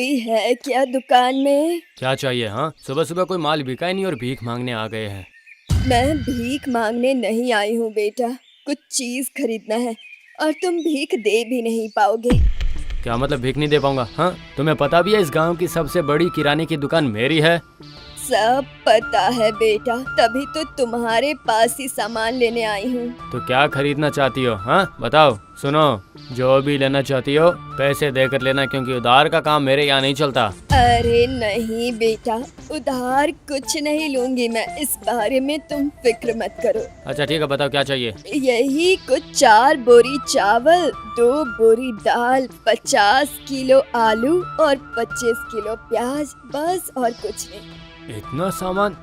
कोई है क्या दुकान में? क्या चाहिए? हाँ, सुबह सुबह कोई माल बिका ही नहीं और भीख मांगने आ गए हैं। मैं भीख मांगने नहीं आई हूँ बेटा, कुछ चीज खरीदना है और तुम भीख दे भी नहीं पाओगे। क्या मतलब भीख नहीं दे पाऊंगा? हाँ, तुम्हें पता भी है इस गांव की सबसे बड़ी किराने की दुकान मेरी है। सब पता है बेटा, तभी तो तुम्हारे पास ही सामान लेने आई हूँ। तो क्या खरीदना चाहती हो? हाँ बताओ। सुनो, जो भी लेना चाहती हो पैसे देकर लेना, क्योंकि उधार का काम मेरे यहाँ नहीं चलता। अरे नहीं बेटा, उधार कुछ नहीं लूंगी मैं, इस बारे में तुम फिक्र मत करो। अच्छा ठीक है, बताओ क्या चाहिए। यही कुछ 4 बोरी चावल, 2 बोरी दाल, 50 किलो आलू और 25 किलो प्याज, बस और कुछ नहीं। इतना सामान?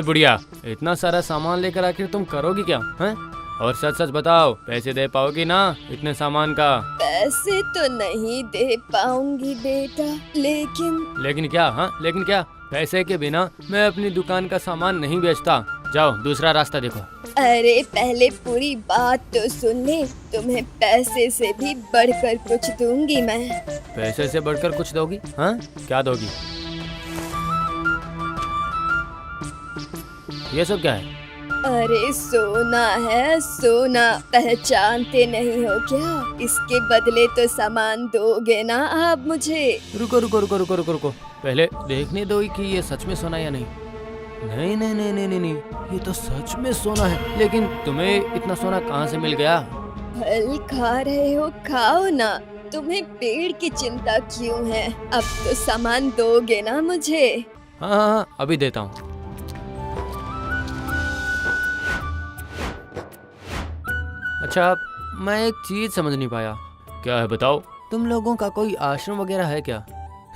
बुढ़िया, इतना सारा सामान लेकर आखिर तुम करोगी क्या? हैं? और सच सच बताओ, पैसे दे पाओगी ना इतने सामान का? पैसे तो नहीं दे पाऊंगी बेटा, लेकिन क्या? हाँ लेकिन क्या? पैसे के बिना मैं अपनी दुकान का सामान नहीं बेचता। जाओ दूसरा रास्ता देखो। अरे पहले पूरी बात तो सुन ले, तुम्हें पैसे से भी बढ़कर कुछ दूंगी मैं। पैसे से बढ़कर कुछ दोगी? हाँ, क्या दोगी? ये सब क्या है? अरे सोना है सोना, पहचानते नहीं हो क्या? इसके बदले तो सामान दोगे ना आप मुझे? रुको रुको रुको रुको रुको रुको, पहले देखने दो कि ये सच में सोना या नहीं। नहीं नहीं नहीं नहीं नहीं नहीं, ये तो सच में सोना है। लेकिन तुम्हें इतना सोना कहाँ से मिल गया? फल खा रहे हो, खाओ ना, तुम्हें पेड़ की चिंता क्यों है? अब तो सामान दोगे ना मुझे? हाँ हाँ हाँ, अभी देता हूँ। अच्छा, मैं एक चीज समझ नहीं पाया। क्या है बताओ? तुम लोगों का कोई आश्रम वगैरह है क्या?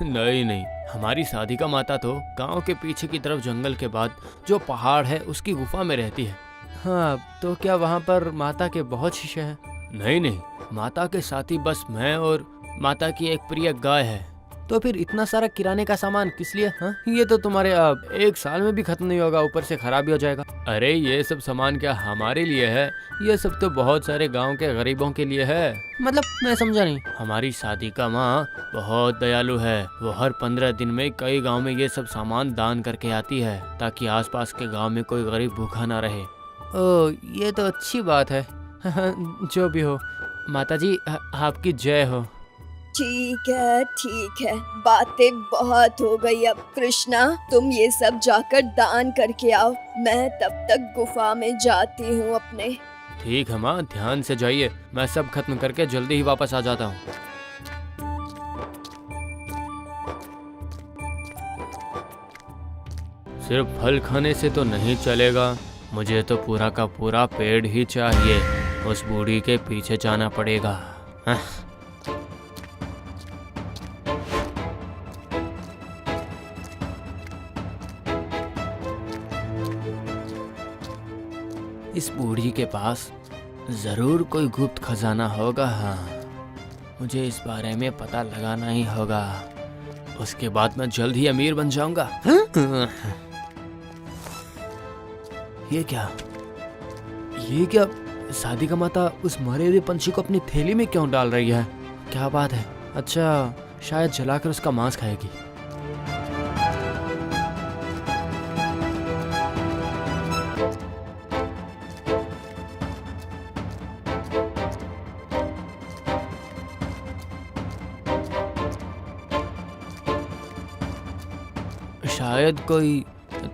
नहीं नहीं, हमारी शादी का माता तो गांव के पीछे की तरफ जंगल के बाद जो पहाड़ है उसकी गुफा में रहती है। हाँ, तो क्या वहाँ पर माता के बहुत शिष्य हैं? नहीं नहीं, माता के साथ ही बस मैं और माता की एक प्रिय गाय है। तो फिर इतना सारा किराने का सामान किस लिए? हाँ, ये तो तुम्हारे एक साल में भी खत्म नहीं होगा, ऊपर से खराब भी हो जाएगा। अरे ये सब सामान क्या हमारे लिए है? ये सब तो बहुत सारे गांव के गरीबों के लिए है। मतलब मैं समझा नहीं। हमारी शादी का माँ बहुत दयालु है, वो हर 15 दिन में कई गांव में ये सब सामान दान करके आती है, ताकि आसपास के गांव में कोई गरीब भूखा ना रहे। ओ, ये तो अच्छी बात है। जो भी हो, माताजी आपकी जय हो। ठीक है, बातें बहुत हो गई। अब कृष्णा, तुम ये सब जाकर दान करके आओ, मैं तब तक गुफा में जाती हूँ अपने। ठीक है माँ, ध्यान से जाइए, मैं सब खत्म करके जल्दी ही वापस आ जाता हूँ। सिर्फ फल खाने से तो नहीं चलेगा, मुझे तो पूरा का पूरा पेड़ ही चाहिए। उस बूढ़ी के पीछे जाना पड़ेगा। इस बूढ़ी के पास जरूर कोई गुप्त खजाना होगा। हाँ, मुझे इस बारे में पता लगाना ही होगा, उसके बाद मैं जल्द ही अमीर बन जाऊंगा। ये क्या? शादी का माता उस मरे हुए पंछी को अपनी थैली में क्यों डाल रही है? क्या बात है? अच्छा, शायद जलाकर उसका मांस खाएगी। शायद कोई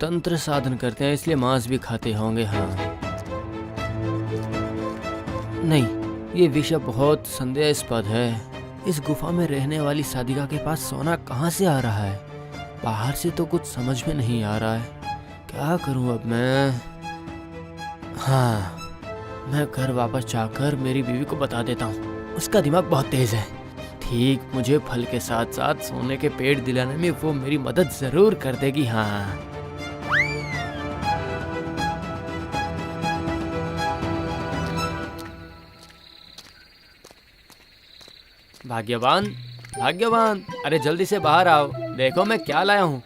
तंत्र साधन करते हैं, इसलिए मांस भी खाते होंगे। हाँ नहीं, ये विषय बहुत संदेहास्पद है। इस गुफा में रहने वाली साधिका के पास सोना कहाँ से आ रहा है? बाहर से तो कुछ समझ में नहीं आ रहा है। क्या करूं अब मैं? हाँ, मैं घर वापस जाकर मेरी बीवी को बता देता हूँ, उसका दिमाग बहुत तेज है। ठीक, मुझे फल के साथ साथ सोने के पेड़ दिलाने में वो मेरी मदद जरूर कर देगी। हाँ, भाग्यवान भाग्यवान, अरे जल्दी से बाहर आओ, देखो मैं क्या लाया हूँ।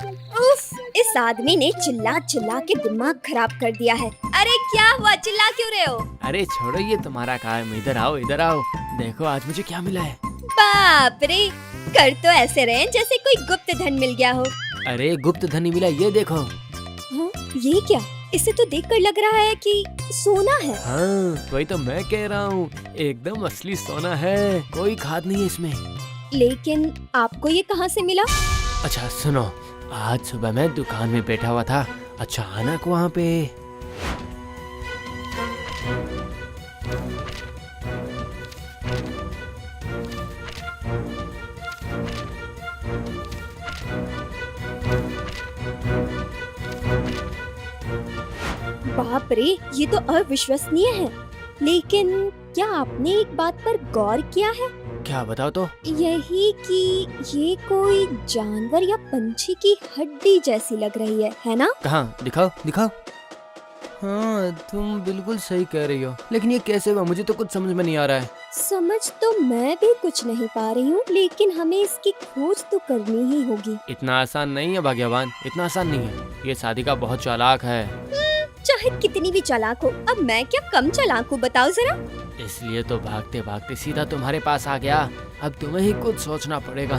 उफ, इस आदमी ने चिल्ला चिल्ला के दिमाग खराब कर दिया है। अरे क्या हुआ, चिल्ला क्यों रहे हो? अरे छोड़ो ये तुम्हारा काम, इधर आओ इधर आओ, देखो आज मुझे क्या मिला है। बाप रे, कर तो ऐसे रहे जैसे कोई गुप्त धन मिल गया हो। अरे गुप्त धन नहीं मिला, ये देखो। हाँ, ये क्या? इसे तो देखकर लग रहा है कि सोना है। हाँ वही तो मैं कह रहा हूँ, एकदम असली सोना है, कोई खाद नहीं है इसमें। लेकिन आपको ये कहाँ से मिला? अच्छा सुनो, आज सुबह मैं दुकान में बैठा हुआ था, अचानक वहाँ पे बाप रे, ये तो अविश्वसनीय है। लेकिन क्या आपने एक बात पर गौर किया है? क्या बताओ तो। यही कि ये कोई जानवर या पंछी की हड्डी जैसी लग रही है ना? कहाँ, दिखाओ दिखाओ। हाँ तुम बिल्कुल सही कह रही हो, लेकिन ये कैसे हुआ, मुझे तो कुछ समझ में नहीं आ रहा है। समझ तो मैं भी कुछ नहीं पा रही हूँ, लेकिन हमें इसकी खोज तो करनी ही होगी। इतना आसान नहीं है भाग्यवान, इतना आसान नहीं है। ये साधिका बहुत चालाक है। चाहे कितनी भी चालाक हो, अब मैं क्या कम चालाक हूँ, बताओ जरा। इसलिए तो भागते भागते सीधा तुम्हारे पास आ गया। अब तुम्हें ही कुछ सोचना पड़ेगा।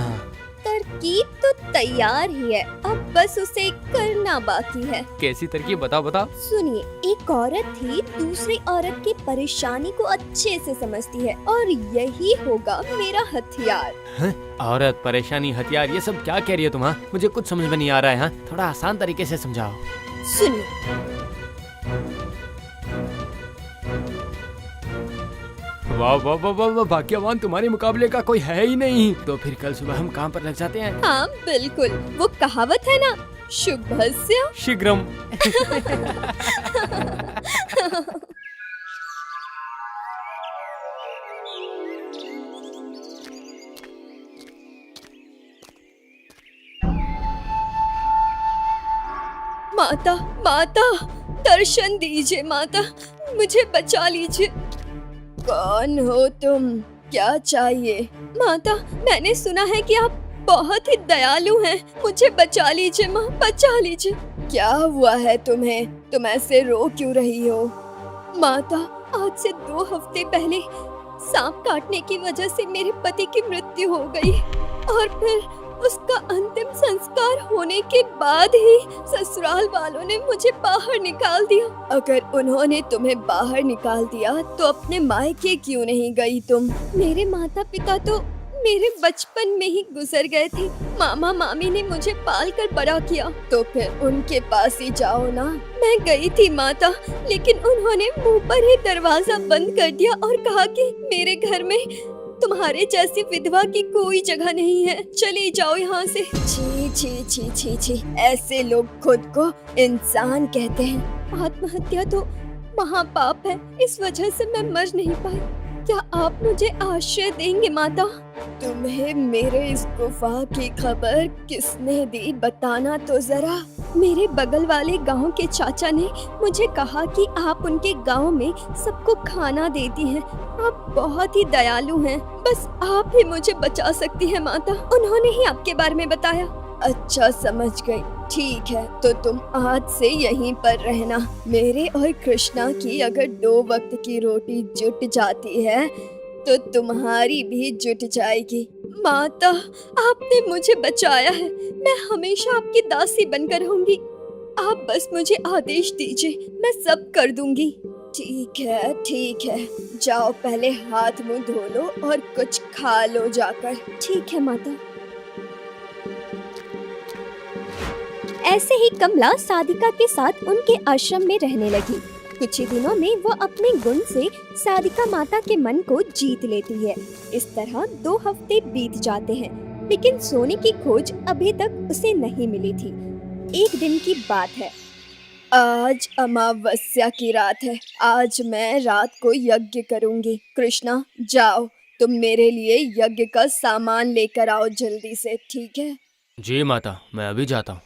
तरकीब तो तैयार ही है, अब बस उसे करना बाकी है। कैसी तरकीब, बताओ बताओ। सुनिए, एक औरत थी दूसरी औरत की परेशानी को अच्छे से समझती है, और यही होगा मेरा हथियार। औरत, परेशानी, हथियार, ये सब क्या कह रही हो तुम? हाँ? मुझे कुछ समझ में नहीं आ रहा है। हाँ? थोड़ा आसान तरीके से समझाओ। सुनिए, वाह वाह वाह वाह वाह, भाग्यवान, तुम्हारे मुकाबले का कोई है ही नहीं। तो फिर कल सुबह हम काम पर लग जाते हैं। हाँ बिल्कुल, वो कहावत है ना, शुभस्य शीघ्रम। माता, माता, दर्शन दीजिए माता, मुझे बचा लीजिए। कौन हो तुम? क्या चाहिए? माता, मैंने सुना है कि आप बहुत ही दयालु हैं, मुझे बचा लीजिए माँ, बचा लीजिए। क्या हुआ है तुम्हें? तुम ऐसे रो क्यों रही हो? माता, आज से 2 हफ्ते पहले सांप काटने की वजह से मेरे पति की मृत्यु हो गई, और फिर उसका अंतिम संस्कार होने के बाद ही ससुराल वालों ने मुझे बाहर निकाल दिया। अगर उन्होंने तुम्हें बाहर निकाल दिया तो अपने मायके क्यों नहीं गई तुम? मेरे माता पिता तो मेरे बचपन में ही गुजर गए थे। मामा मामी ने मुझे पाल कर बड़ा किया, तो फिर उनके पास ही जाओ ना। मैं गई थी माता, लेकिन उन्होंने मुंह पर ही दरवाजा बंद कर दिया और कहा कि मेरे घर में तुम्हारे जैसी विधवा की कोई जगह नहीं है, चली जाओ यहाँ से। छी छी छी छी छी, ऐसे लोग खुद को इंसान कहते हैं। आत्महत्या तो महापाप है, इस वजह से मैं मर नहीं पाई। क्या आप मुझे आश्रय देंगे माता? तुम्हें मेरे इस गुफा की खबर किसने दी, बताना तो जरा। मेरे बगल वाले गांव के चाचा ने मुझे कहा कि आप उनके गांव में सबको खाना देती हैं। आप बहुत ही दयालु हैं, बस आप ही मुझे बचा सकती हैं माता। उन्होंने ही आपके बारे में बताया। अच्छा, समझ गई। ठीक है, तो तुम आज से यहीं पर रहना। मेरे और कृष्णा की अगर 2 वक्त की रोटी जुट जाती है तो तुम्हारी भी जुट जाएगी। माता, आपने मुझे बचाया है, मैं हमेशा आपकी दासी बनकर रहूंगी। आप बस मुझे आदेश दीजिए, मैं सब कर दूंगी। ठीक है, जाओ पहले हाथ मुंह धो लो और कुछ खा लो जाकर। ठीक है माता। ऐसे ही कमला साधिका के साथ उनके आश्रम में रहने लगी। कुछ ही दिनों में वो अपने गुण से साधिका माता के मन को जीत लेती है। इस तरह 2 हफ्ते बीत जाते हैं, लेकिन सोने की खोज अभी तक उसे नहीं मिली थी। एक दिन की बात है। आज अमावस्या की रात है। आज मैं रात को यज्ञ करूंगी। कृष्णा, जाओ तुम मेरे लिए यज्ञ का सामान लेकर आओ जल्दी से, ठीक है? जी माता, मैं अभी जाता हूँ।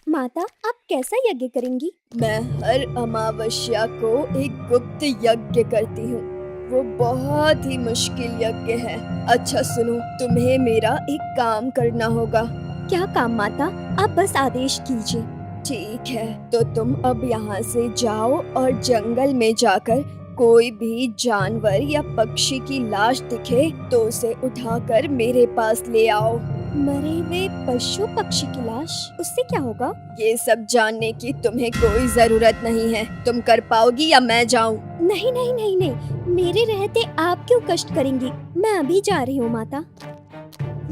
माता, आप कैसा यज्ञ करेंगी? मैं हर अमावस्या को एक गुप्त यज्ञ करती हूँ। वो बहुत ही मुश्किल यज्ञ है। अच्छा सुनो, तुम्हें मेरा एक काम करना होगा। क्या काम माता? आप बस आदेश कीजिए। ठीक है, तो तुम अब यहाँ से जाओ और जंगल में जाकर कोई भी जानवर या पक्षी की लाश दिखे तो उसे उठाकर मेरे पास ले आओ। मरे हुए पशु पक्षी की लाश, उससे क्या होगा? ये सब जानने की तुम्हें कोई जरूरत नहीं है। तुम कर पाओगी या मैं जाऊं? नहीं नहीं नहीं नहीं, मेरे रहते आप क्यों कष्ट करेंगी? मैं अभी जा रही हूँ माता।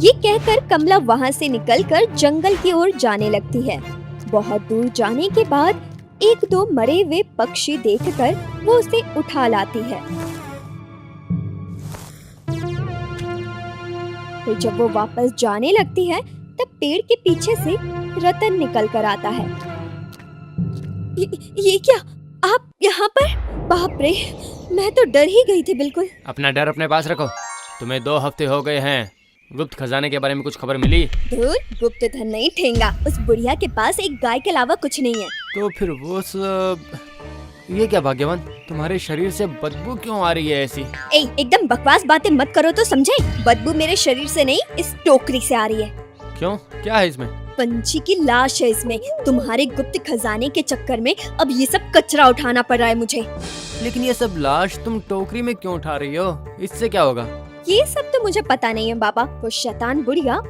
ये कहकर कमला वहाँ से निकलकर जंगल की ओर जाने लगती है। बहुत दूर जाने के बाद एक दो मरे हुए पक्षी देखकर वो उसे उठा लाती है। फिर जब वो वापस जाने लगती है तब पेड़ के पीछे से रतन निकल कर आता है। ये क्या, आप यहाँ पर? बाप रे, मैं तो डर ही गई थी बिल्कुल। अपना डर अपने पास रखो। तुम्हें 2 हफ्ते हो गए हैं। गुप्त खजाने के बारे में कुछ खबर मिली? दूर, गुप्त धन नहीं ठेंगा। उस बुढ़िया के पास एक गाय के अलावा कुछ नहीं है। तो फिर वो सब ये क्या भाग्यवान, तुम्हारे शरीर से बदबू क्यों आ रही है ऐसी? एकदम बकवास बातें मत करो तो समझे। बदबू मेरे शरीर से नहीं, इस टोकरी से आ रही है। क्यों, क्या है इसमें? पंछी की लाश है इसमें। तुम्हारे गुप्त खजाने के चक्कर में अब ये सब कचरा उठाना पड़ रहा है मुझे। लेकिन ये सब लाश तुम टोकरी में क्यों उठा रही हो? इससे क्या होगा? ये सब तो मुझे पता नहीं है बाबा। वो शैतान बुढ़िया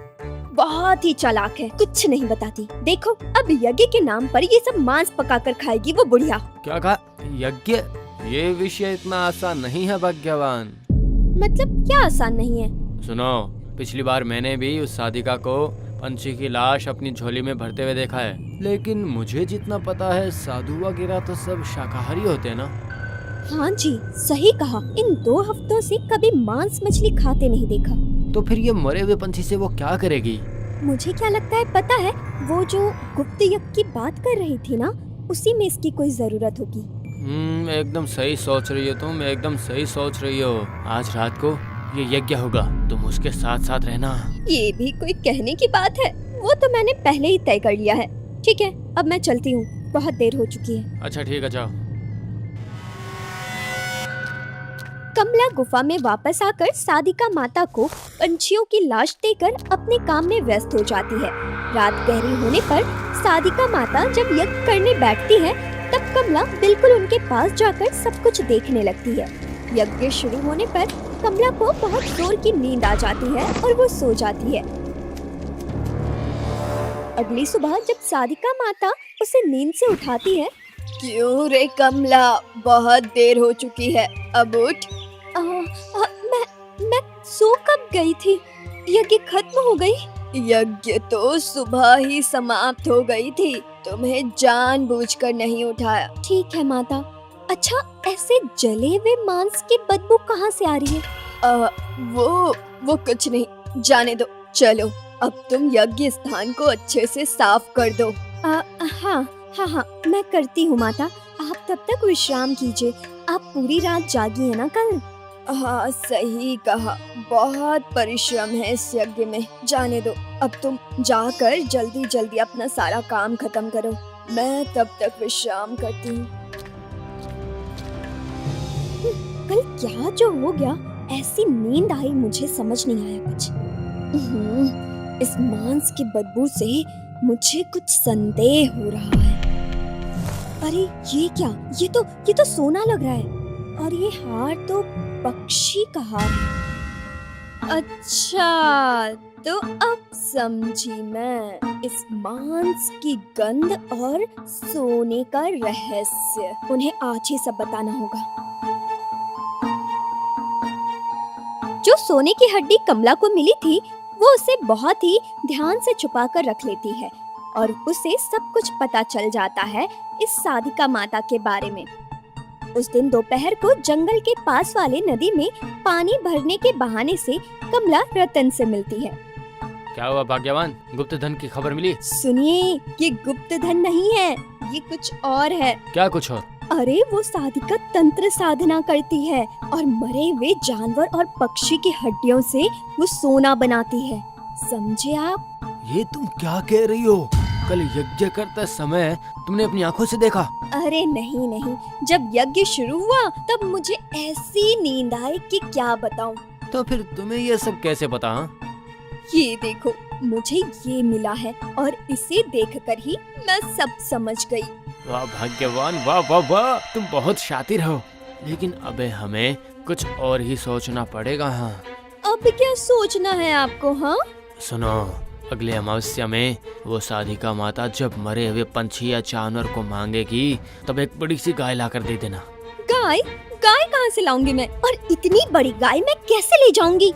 बहुत ही चालाक है, कुछ नहीं बताती। देखो, अब यज्ञ के नाम पर ये सब मांस पकाकर खाएगी वो बुढ़िया। क्या कहा? यज्ञ? ये विषय इतना आसान नहीं है भाग्यवान। मतलब क्या आसान नहीं है? सुनो, पिछली बार मैंने भी उस साधिका को पंछी की लाश अपनी झोली में भरते हुए देखा है। लेकिन मुझे जितना पता है साधु वगैरह तो सब शाकाहारी होते हैं ना? हाँ जी, सही कहा। इन 2 हफ्तों से कभी मांस मछली खाते नहीं देखा। तो फिर ये मरे हुए पंछी से वो क्या करेगी? मुझे क्या लगता है पता है, वो जो गुप्त यज्ञ की बात कर रही थी ना, उसी में इसकी कोई जरूरत होगी। एकदम सही सोच रही हो तुम, एकदम सही सोच रही हो। आज रात को ये यज्ञ होगा, तुम उसके साथ साथ रहना। ये भी कोई कहने की बात है? वो तो मैंने पहले ही तय कर लिया है। ठीक है, अब मैं चलती हूँ, बहुत देर हो चुकी है। अच्छा ठीक है, जाओ। कमला गुफा में वापस आकर साधिका माता को पंछियों की लाश देकर अपने काम में व्यस्त हो जाती है। रात गहरी होने पर साधिका माता जब यज्ञ करने बैठती है तब कमला बिल्कुल उनके पास जाकर सब कुछ देखने लगती है। यज्ञ शुरू होने पर कमला को बहुत जोर की नींद आ जाती है और वो सो जाती है। अगली सुबह जब साधिका माता उसे नींद से उठाती है, क्यों रे कमला, बहुत देर हो चुकी है, अब उठ। मैं सो कब गई थी? यज्ञ खत्म हो गई? यज्ञ तो सुबह ही समाप्त हो गई थी, तुम्हें जानबूझकर नहीं उठाया। ठीक है माता। अच्छा, ऐसे जले हुए मांस की बदबू कहाँ से आ रही है? वो कुछ नहीं, जाने दो। चलो, अब तुम यज्ञ स्थान को अच्छे से साफ कर दो। हाँ, मैं करती हूँ माता। आप तब तक विश्राम कीजिए। आप पूरी रात जागी है ना कल? हाँ, सही कहा। बहुत परिश्रम है इस यज्ञ में। जाने दो, अब तुम जाकर जल्दी जल्दी अपना सारा काम खत्म करो। मैं तब तक विश्राम करती हूँ। कल क्या जो हो गया, ऐसी नींद आई, मुझे समझ नहीं आया कुछ। इस मांस की बदबू से मुझे कुछ संदेह हो रहा है। अरे ये क्या, ये तो सोना लग रहा है, और ये हार तो पक्षी का हार है। अच्छा, तो अब समझी मैं इस मांस की गंध और सोने का रहस्य। उन्हें आज ही सब बताना होगा। जो सोने की हड्डी कमला को मिली थी, वो उसे बहुत ही ध्यान से छुपा कर रख लेती है और उसे सब कुछ पता चल जाता है इस साधिका माता के बारे में। उस दिन दोपहर को जंगल के पास वाले नदी में पानी भरने के बहाने से कमला रतन से मिलती है। क्या हुआ भाग्यवान, गुप्त धन की खबर मिली? सुनिए, ये गुप्त धन नहीं है, ये कुछ और है। क्या कुछ और? अरे वो साधिका तंत्र साधना करती है और मरे हुए जानवर और पक्षी की हड्डियों से वो सोना बनाती है। समझे आप? ये तुम क्या कह रही हो? कल यज्ञ करते समय तुमने अपनी आंखों से देखा? अरे नहीं, जब यज्ञ शुरू हुआ तब मुझे ऐसी नींद आई कि क्या बताऊं। तो फिर तुम्हें ये सब कैसे पता? ये देखो, मुझे ये मिला है और इसे देखकर ही मैं सब समझ गई। वाह भाग्यवान, वाह वाह वाह, तुम बहुत शातिर हो। लेकिन अबे हमें कुछ और ही सोचना पड़ेगा। हाँ अब क्या सोचना है आपको? हाँ सुनो, अगले अमावस्या में वो साधिका माता जब मरे हुए पंछी या जानवर को मांगेगी तब एक बड़ी सी गाय लाकर दे देना। गाय? गाय कहाँ से लाऊंगी मैं? और इतनी बड़ी गाय मैं कैसे ले जाऊंगी?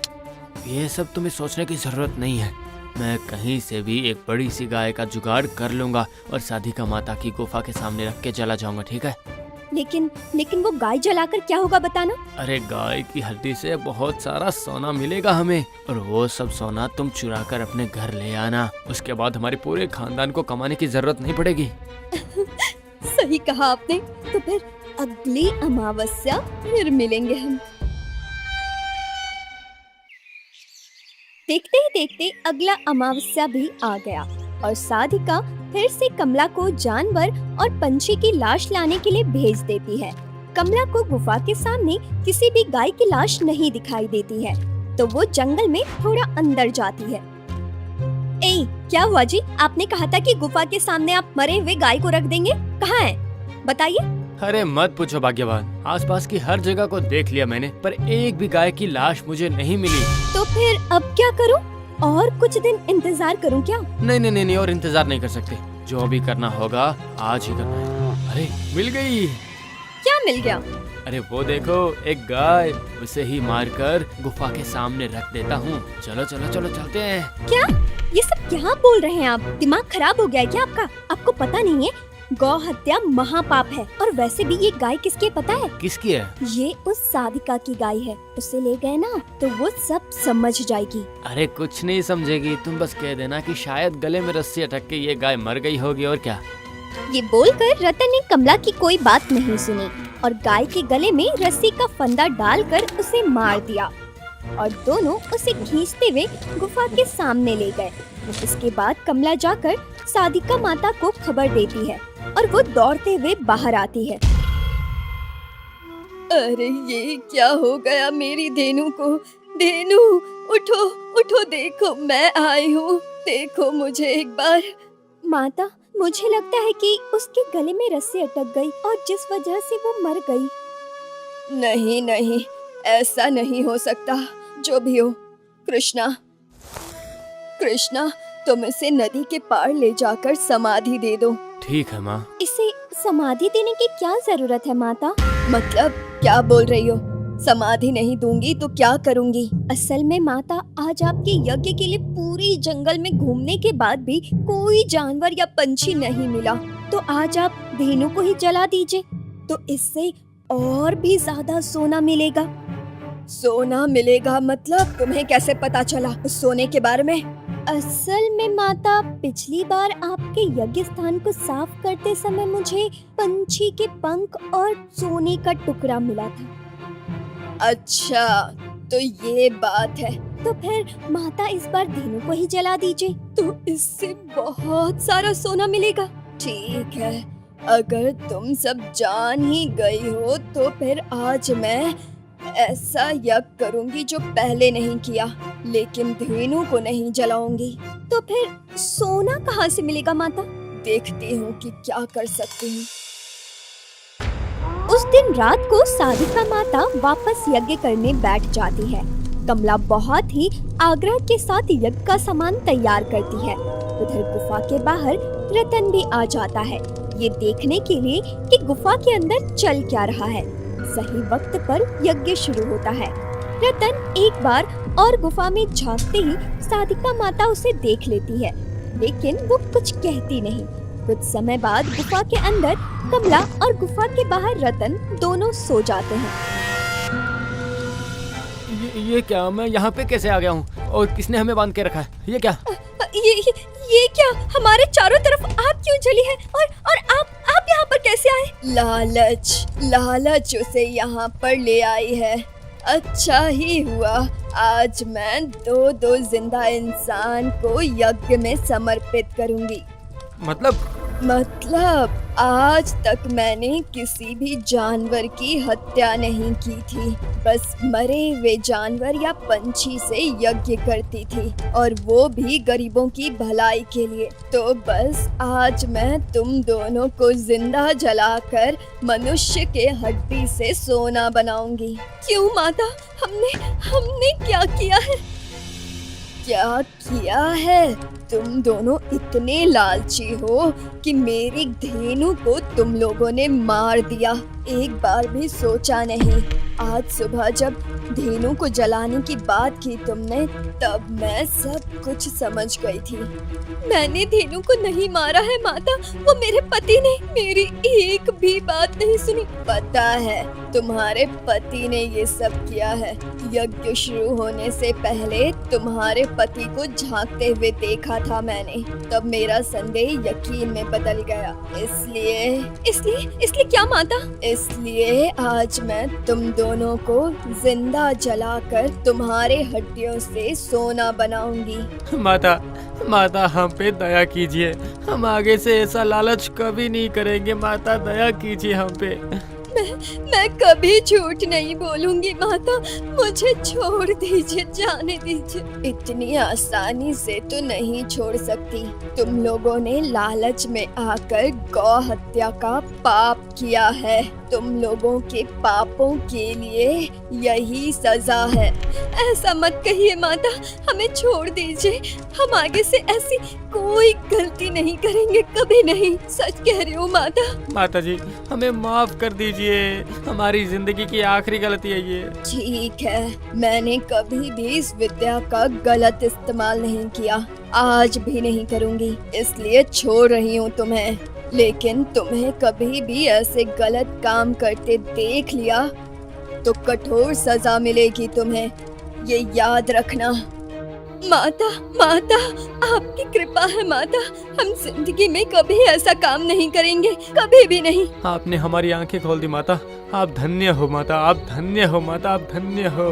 ये सब तुम्हें सोचने की जरूरत नहीं है। मैं कहीं से भी एक बड़ी सी गाय का जुगाड़ कर लूंगा और साधिका माता की गुफा के सामने रख के चला जाऊंगा, ठीक है? लेकिन वो गाय जलाकर क्या होगा बताना? अरे गाय की हड्डी से बहुत सारा सोना मिलेगा हमें, और वो सब सोना तुम चुरा कर अपने घर ले आना। उसके बाद हमारे पूरे खानदान को कमाने की जरूरत नहीं पड़ेगी। सही कहा आपने। तो फिर अगली अमावस्या फिर मिलेंगे हम। देखते ही देखते अगला अमावस्या भी आ गया और साधिका फिर से कमला को जानवर और पंछी की लाश लाने के लिए भेज देती है। कमला को गुफा के सामने किसी भी गाय की लाश नहीं दिखाई देती है, तो वो जंगल में थोड़ा अंदर जाती है। ए, क्या हुआ जी? आपने कहा था कि गुफा के सामने आप मरे हुए गाय को रख देंगे, कहाँ है? बताइए। अरे मत पूछो भाग्यवान, आसपास की हर जगह को देख लिया मैंने, पर एक भी गाय की लाश मुझे नहीं मिली। तो फिर अब क्या करूं? और कुछ दिन इंतजार करूं क्या? नहीं, और इंतजार नहीं कर सकते। जो भी करना होगा आज ही करना है। अरे मिल गई। क्या मिल गया? अरे वो देखो, एक गाय। उसे ही मारकर गुफा के सामने रख देता हूँ। चलो चलते हैं। क्या? ये सब क्या बोल रहे हैं आप? दिमाग खराब हो गया है क्या आपका? आपको पता नहीं है गौ हत्या महापाप है। और वैसे भी ये गाय किसकी है पता है? किसकी है? ये उस साधिका की गाय है। उसे ले गए ना तो वो सब समझ जाएगी। अरे कुछ नहीं समझेगी, तुम बस कह देना कि शायद गले में रस्सी अटक के ये गाय मर गई होगी, और क्या। ये बोलकर रतन ने कमला की कोई बात नहीं सुनी और गाय के गले में रस्सी का फंदा डालकर उसे मार दिया और दोनों उसे खींचते हुए गुफा के सामने ले गए। इसके बाद कमला जाकर साधिका माता को खबर देती है और वो दौड़ते हुए बाहर आती है। अरे ये क्या हो गया मेरी धेनु को? धेनु उठो, देखो मैं आई हूँ, देखो मुझे एक बार। माता, मुझे लगता है कि उसके गले में रस्सी अटक गई और जिस वजह से वो मर गई। नहीं, ऐसा नहीं हो सकता। जो भी हो, कृष्णा, तुम इसे नदी के पार ले जाकर समाधि दे दो। ठीक है माँ। इसे समाधि देने की क्या जरूरत है माता? मतलब क्या बोल रही हो? समाधि नहीं दूंगी तो क्या करूंगी? असल में माता, आज आपके यज्ञ के लिए पूरी जंगल में घूमने के बाद भी कोई जानवर या पंछी नहीं मिला, तो आज आप धेनु को ही जला दीजिए, तो इससे और भी ज्यादा सोना मिलेगा। सोना मिलेगा मतलब? तुम्हें कैसे पता चला उस सोने के बारे में? असल में माता, पिछली बार आपके यज्ञ स्थान को साफ करते समय मुझे पंछी के पंख और सोने का टुकड़ा मिला था। अच्छा, तो ये बात है। तो फिर माता इस बार धेनु को ही जला दीजिए, तो इससे बहुत सारा सोना मिलेगा। ठीक है, अगर तुम सब जान ही गई हो तो फिर आज मैं ऐसा यज्ञ करूंगी जो पहले नहीं किया, लेकिन धेनु को नहीं जलाऊंगी। तो फिर सोना कहाँ से मिलेगा माता? देखती हूँ कि क्या कर सकती हूँ। उस दिन रात को साधिका माता वापस यज्ञ करने बैठ जाती है। कमला बहुत ही आग्रह के साथ यज्ञ का सामान तैयार करती है। उधर गुफा के बाहर रतन भी आ जाता है, ये देखने के लिए कि गुफा के अंदर चल क्या रहा है। सही वक्त पर यज्ञ शुरू होता है। रतन एक बार और गुफा में झांकते ही साधिका माता उसे देख लेती है, लेकिन वो कुछ कहती नहीं। कुछ समय बाद गुफा के अंदर कमला और गुफा के बाहर रतन दोनों सो जाते हैं। ये क्या? मैं यहाँ पे कैसे आ गया हूँ और किसने हमें बांध के रखा है? ये क्या? ये क्या? हमारे चारों तरफ आग क्यों जली है? और आप यहाँ पर कैसे आए? लालच उसे यहाँ पर ले आई है। अच्छा ही हुआ, आज मैं दो जिंदा इंसान को यज्ञ में समर्पित करूंगी। मतलब मतलब आज तक मैंने किसी भी जानवर की हत्या नहीं की थी, बस मरे हुए जानवर या पंछी से यज्ञ करती थी, और वो भी गरीबों की भलाई के लिए। तो बस आज मैं तुम दोनों को जिंदा जलाकर मनुष्य के हड्डी से सोना बनाऊंगी। क्यों माता, हमने क्या किया है? क्या किया है? तुम दोनों इतने लालची हो कि मेरी धेनु को तुम लोगों ने मार दिया, एक बार भी सोचा नहीं। आज सुबह जब धेनु को जलाने की बात की तुमने, तब मैं सब कुछ समझ गई थी। मैंने धेनु को नहीं मारा है माता, वो मेरे पति ने मेरी एक भी बात नहीं सुनी। पता है तुम्हारे पति ने ये सब किया है। यज्ञ शुरू होने से पहले तुम्हारे पति को झांकते हुए देखा था मैंने, तब मेरा संदेह यकीन में बदल गया। इसलिए क्या माता? इसलिए आज मैं तुम दोनों को जिंदा जलाकर तुम्हारे हड्डियों से सोना बनाऊंगी। माता हम पे दया कीजिए, हम आगे से ऐसा लालच कभी नहीं करेंगे। माता दया कीजिए हम पे। मैं कभी झूठ नहीं बोलूंगी माता, मुझे छोड़ दीजिए, जाने दीजिए। इतनी आसानी से तो नहीं छोड़ सकती। तुम लोगों ने लालच में आकर गौ हत्या का पाप किया है। तुम लोगों के पापों के लिए यही सजा है। ऐसा मत कहिए माता, हमें छोड़ दीजिए। हम आगे से ऐसी कोई गलती नहीं करेंगे, कभी नहीं। सच कह रही हूँ माता जी, हमें माफ कर दीजिए, हमारी जिंदगी की आखिरी गलती है ये। ठीक है, मैंने कभी भी इस विद्या का गलत इस्तेमाल नहीं किया, आज भी नहीं करूँगी, इसलिए छोड़ रही हूँ तुम्हें। लेकिन तुम्हें कभी भी ऐसे गलत काम करते देख लिया तो कठोर सजा मिलेगी तुम्हें, ये याद रखना। माता, आपकी कृपा है माता, हम जिंदगी में कभी ऐसा काम नहीं करेंगे, कभी भी नहीं। आपने हमारी आंखें खोल दी माता, आप धन्य हो माता, आप धन्य हो माता, आप धन्य हो।